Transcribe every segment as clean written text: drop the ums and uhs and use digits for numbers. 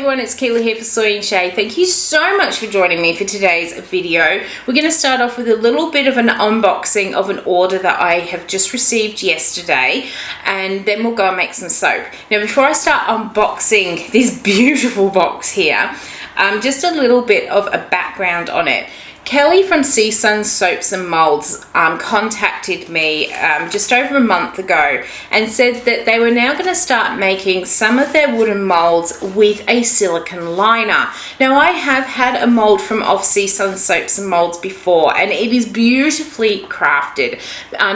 everyone, it's Keela here for Soy and Shea. Thank you so much for joining me for today's video. We're going to start off with a little bit of an unboxing of an order that I have just received yesterday, and then we'll go and make some soap. Now before I start unboxing this beautiful box here, just a little bit of a background on it. Kelly from Christen Soaps and Moulds contacted me just over a month ago and said that they were now going to start making some of their wooden moulds with a silicone liner. Now I have had a mould from Christen Soaps and Moulds before, and it is beautifully crafted.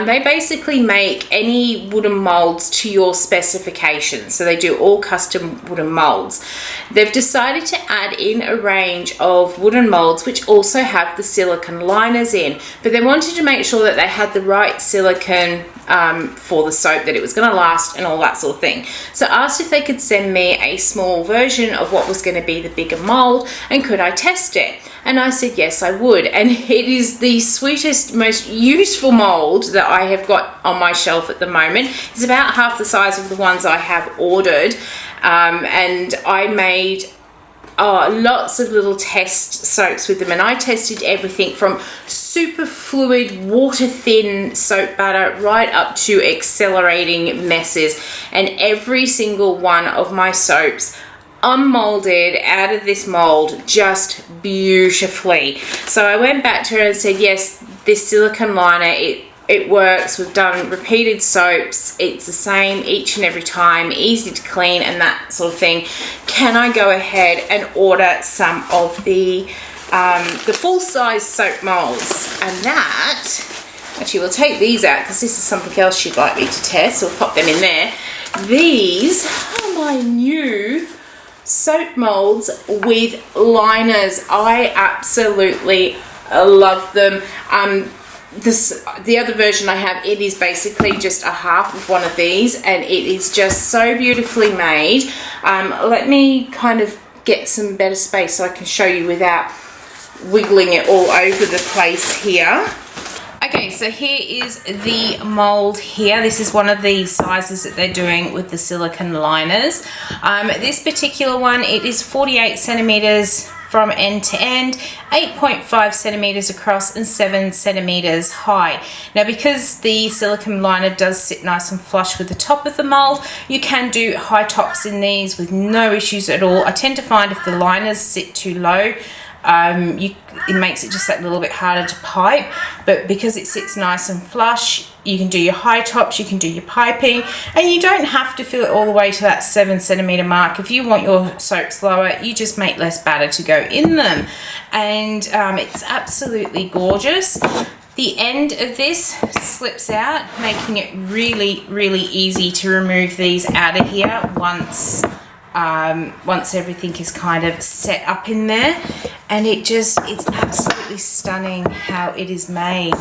They basically make any wooden moulds to your specifications, so they do all custom wooden moulds. They've decided to add in a range of wooden moulds which also have the silicone liners in, but they wanted to make sure that they had the right silicone for the soap, that it was going to last and all that sort of thing. So I asked if they could send me a small version of what was going to be the bigger mold, and could I test it? And I said yes, I would. And it is the sweetest, most useful mold that I have got on my shelf at the moment. It's about half the size of the ones I have ordered, and I made lots of little test soaps with them, and I tested everything from super fluid, water thin soap batter right up to accelerating messes, and every single one of my soaps unmolded out of this mold just beautifully. So I went back to her and said, yes, this silicone liner, it works. We've done repeated soaps. It's the same each and every time, easy to clean and that sort of thing. Can I go ahead and order some of the full-size soap molds? And that, actually we'll take these out because this is something else she'd like me to test. We'll pop them in there. These are my new soap molds with liners. I absolutely love them. The other version I have, it is basically just a half of one of these, and it is just so beautifully made. Let me kind of get some better space so I can show you without wiggling it all over the place here. Okay, so here is the mold here. This is one of the sizes that they're doing with the silicone liners. This particular one, it is 48 centimeters from end to end, 8.5 centimeters across and 7 centimeters high. Now because the silicone liner does sit nice and flush with the top of the mold, you can do high tops in these with no issues at all. I tend to find if the liners sit too low, it makes it just that little bit harder to pipe, but because it sits nice and flush, you can do your high tops, you can do your piping, and you don't have to fill it all the way to that 7 centimeter mark. If you want your soaps lower, you just make less batter to go in them, and it's absolutely gorgeous. The end of this slips out, making it really, really easy to remove these out of here once everything is kind of set up in there, and it's absolutely stunning how it is made.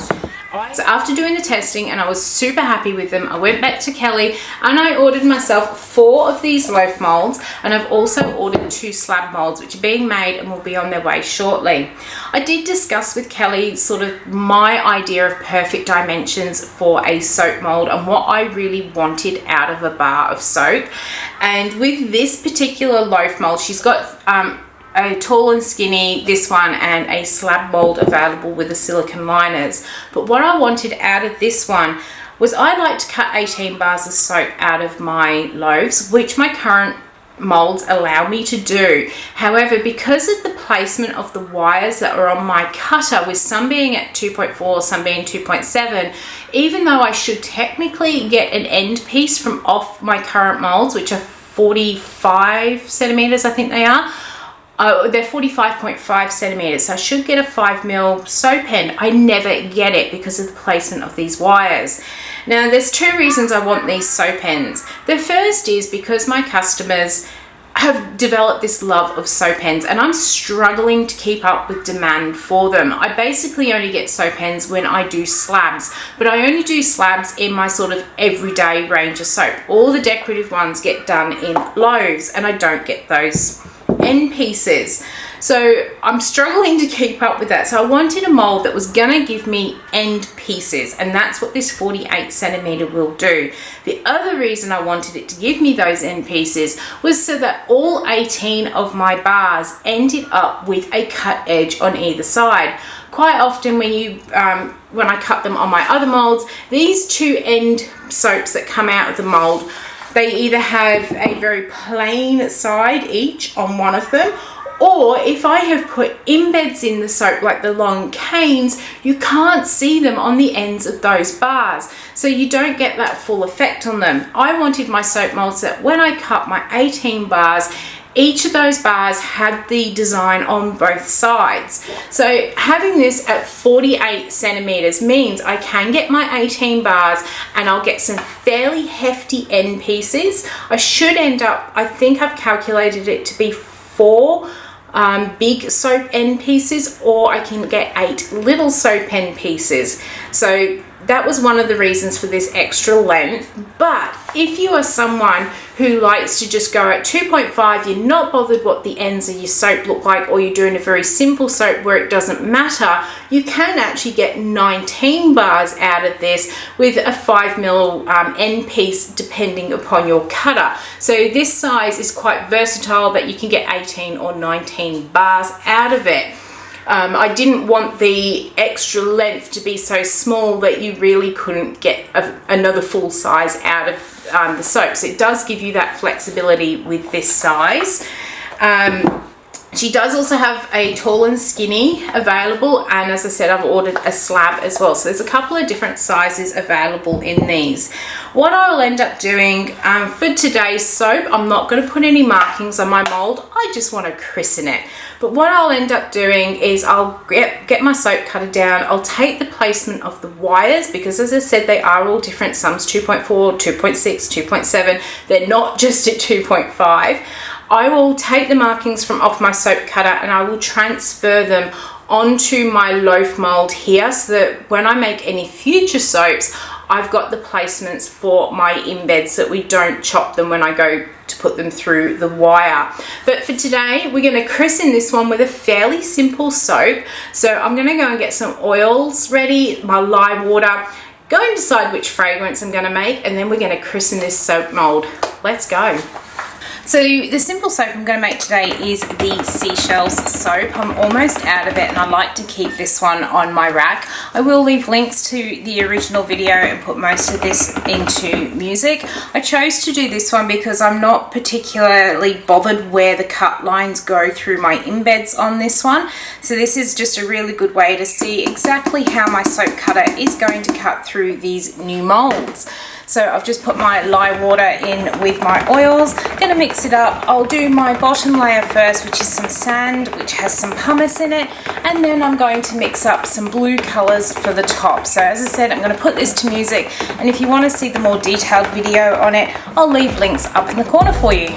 So after doing the testing, and I was super happy with them, I went back to Kelly and I ordered myself 4 of these loaf molds, and I've also ordered 2 slab molds which are being made and will be on their way shortly. I did discuss with Kelly sort of my idea of perfect dimensions for a soap mold and what I really wanted out of a bar of soap. And with this particular loaf mold, she's got a tall and skinny, this one, and a slab mold available with the silicone liners. But what I wanted out of this one was I like to cut 18 bars of soap out of my loaves, which my current molds allow me to do. However, because of the placement of the wires that are on my cutter, with some being at 2.4, some being 2.7, even though I should technically get an end piece from off my current molds, which are 45 centimeters, I think they are. They're 45.5 centimeters, so I should get a 5mm soap end. I never get it because of the placement of these wires. Now there's 2 reasons I want these soap ends. The first is because my customers have developed this love of soap ends, and I'm struggling to keep up with demand for them. I basically only get soap ends when I do slabs, but I only do slabs in my sort of everyday range of soap. All the decorative ones get done in loaves, and I don't get those end pieces. So I'm struggling to keep up with that. So I wanted a mold that was gonna give me end pieces, and that's what this 48 centimeter will do. The other reason I wanted it to give me those end pieces was so that all 18 of my bars ended up with a cut edge on either side. Quite often when I cut them on my other molds, these two end soaps that come out of the mold, they either have a very plain side each on one of them, or if I have put embeds in the soap like the long canes, you can't see them on the ends of those bars, so you don't get that full effect on them. I wanted my soap molds that when I cut my 18 bars, each of those bars had the design on both sides. So having this at 48 centimeters means I can get my 18 bars and I'll get some fairly hefty end pieces. I should end up, I think I've calculated it to be 4 big soap end pieces, or I can get 8 little soap end pieces. So that was one of the reasons for this extra length. But if you are someone who likes to just go at 2.5, you're not bothered what the ends of your soap look like, or you're doing a very simple soap where it doesn't matter, you can actually get 19 bars out of this with a 5mm end piece depending upon your cutter. So this size is quite versatile, that you can get 18 or 19 bars out of it. I didn't want the extra length to be so small that you really couldn't get another full size out of the soap. So it does give you that flexibility with this size. She does also have a tall and skinny available, and as I said, I've ordered a slab as well. So there's a couple of different sizes available in these. What I'll end up doing for today's soap, I'm not going to put any markings on my mold. I just want to christen it. But what I'll end up doing is I'll get my soap cutter down. I'll take the placement of the wires, because as I said, they are all different. Some's 2.4, 2.6, 2.7. They're not just at 2.5. I will take the markings off my soap cutter and I will transfer them onto my loaf mold here, so that when I make any future soaps, I've got the placements for my embeds, so that we don't chop them when I go to put them through the wire. But for today, we're going to christen this one with a fairly simple soap. So I'm going to go and get some oils ready, my lye water, go and decide which fragrance I'm going to make, and then we're going to christen this soap mold. Let's go. So the simple soap I'm going to make today is the seashells soap. I'm almost out of it, and I like to keep this one on my rack. I will leave links to the original video and put most of this into music. I chose to do this one because I'm not particularly bothered where the cut lines go through my embeds on this one. So this is just a really good way to see exactly how my soap cutter is going to cut through these new molds. So I've just put my lye water in with my oils. Gonna mix it up. I'll do my bottom layer first, which is some sand, which has some pumice in it, and then I'm going to mix up some blue colors for the top. So as I said, I'm gonna put this to music, and if you want to see the more detailed video on it, I'll leave links up in the corner for you.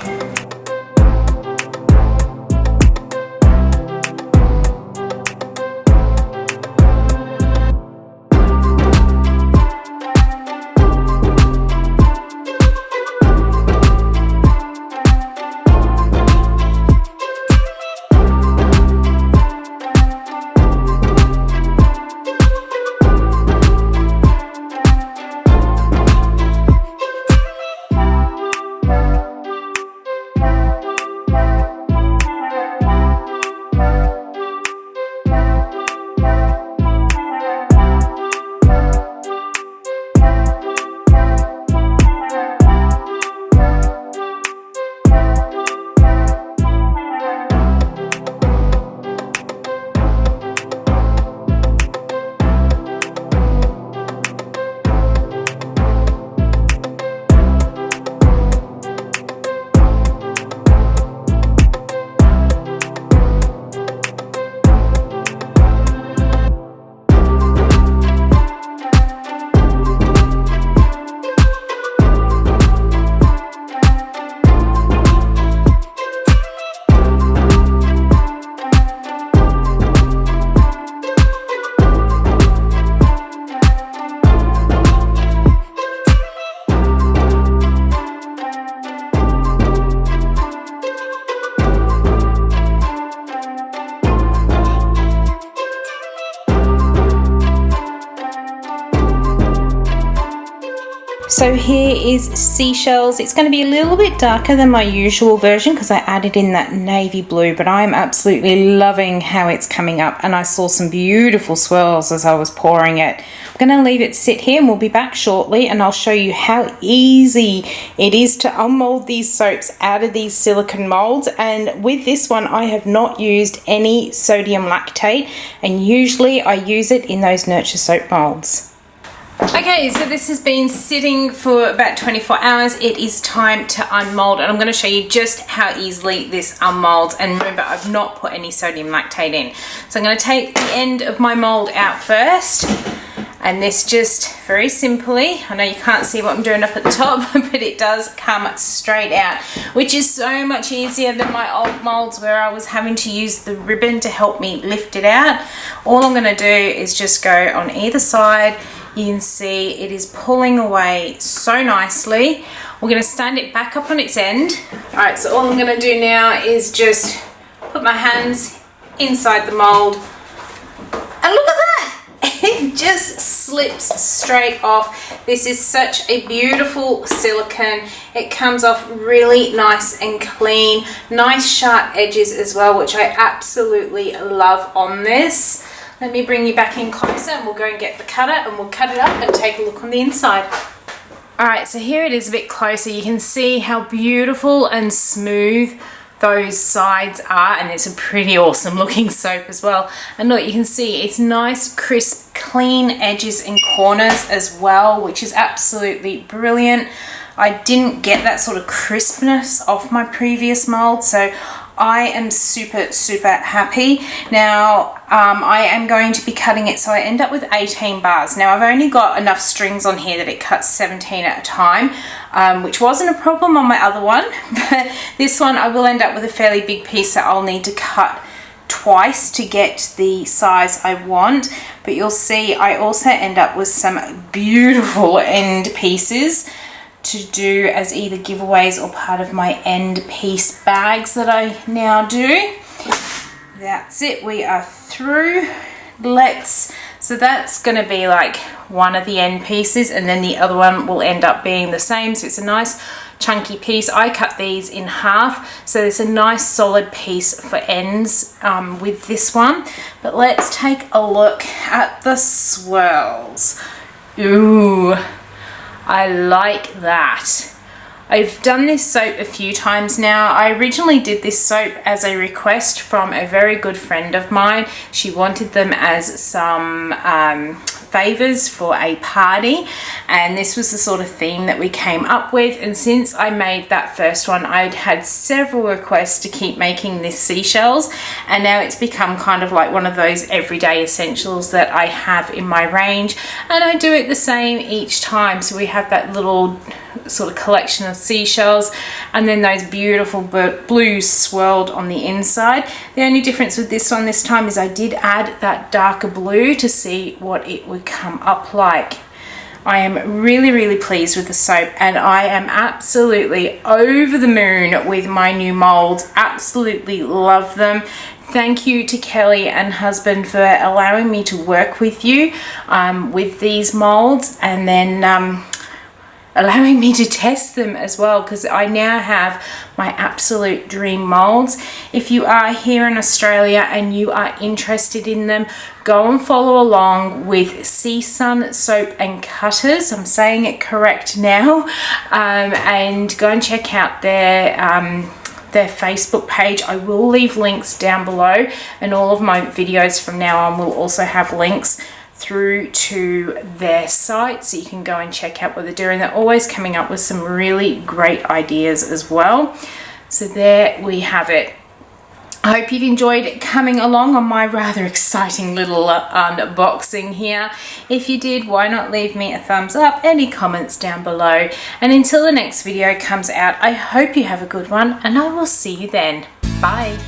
So here is seashells. It's going to be a little bit darker than my usual version because I added in that navy blue, but I'm absolutely loving how it's coming up, and I saw some beautiful swirls as I was pouring it. I'm going to leave it sit here and we'll be back shortly, and I'll show you how easy it is to unmold these soaps out of these silicone molds. And with this one I have not used any sodium lactate, and usually I use it in those nurture soap molds. Okay, so this has been sitting for about 24 hours. It is time to unmold, and I'm going to show you just how easily this unmolds. And remember, I've not put any sodium lactate in. So I'm going to take the end of my mold out first, and this just very simply, I know you can't see what I'm doing up at the top, but it does come straight out, which is so much easier than my old molds where I was having to use the ribbon to help me lift it out. All I'm going to do is just go on either side. You can see it is pulling away so nicely. We're going to stand it back up on its end. Alright, so all I'm going to do now is just put my hands inside the mold. And look at that! It just slips straight off. This is such a beautiful silicone. It comes off really nice and clean. Nice sharp edges as well, which I absolutely love on this. Let me bring you back in closer and we'll go and get the cutter and we'll cut it up and take a look on the inside. Alright, so here it is a bit closer. You can see how beautiful and smooth those sides are, and it's a pretty awesome looking soap as well. And look, you can see it's nice, crisp, clean edges and corners as well, which is absolutely brilliant. I didn't get that sort of crispness off my previous mold, so I am super happy. Now I am going to be cutting it, so I end up with 18 bars. Now I've only got enough strings on here that it cuts 17 at a time, which wasn't a problem on my other one, but this one I will end up with a fairly big piece that I'll need to cut twice to get the size I want. But you'll see I also end up with some beautiful end pieces to do as either giveaways or part of my end piece bags that I now do. That's it, we are through. So that's going to be like one of the end pieces, and then the other one will end up being the same. So it's a nice chunky piece. I cut these in half, so it's a nice solid piece for ends with this one. But let's take a look at the swirls. Ooh, I like that. I've done this soap a few times now. I originally did this soap as a request from a very good friend of mine. She wanted them as some favors for a party, and this was the sort of theme that we came up with. And since I made that first one, I'd had several requests to keep making this seashells, and now it's become kind of like one of those everyday essentials that I have in my range, and I do it the same each time. So we have that little sort of collection of seashells, and then those beautiful blues swirled on the inside. The only difference with this one this time is I did add that darker blue to see what it would come up like. I am really pleased with the soap, and I am absolutely over the moon with my new molds. Absolutely love them. Thank you to Kelly and husband for allowing me to work with you with these molds, and then allowing me to test them as well, because I now have my absolute dream molds. If you are here in Australia and you are interested in them, go and follow along with Sea Sun Soap and Cutters. I'm saying it correct now. And go and check out their Facebook page. I will leave links down below, and all of my videos from now on will also have links through to their site, so you can go and check out what they're doing. They're always coming up with some really great ideas as well. So there we have it. I hope you've enjoyed coming along on my rather exciting little unboxing here. If you did, why not leave me a thumbs up, any comments down below, and until the next video comes out, I hope you have a good one, and I will see you then. Bye.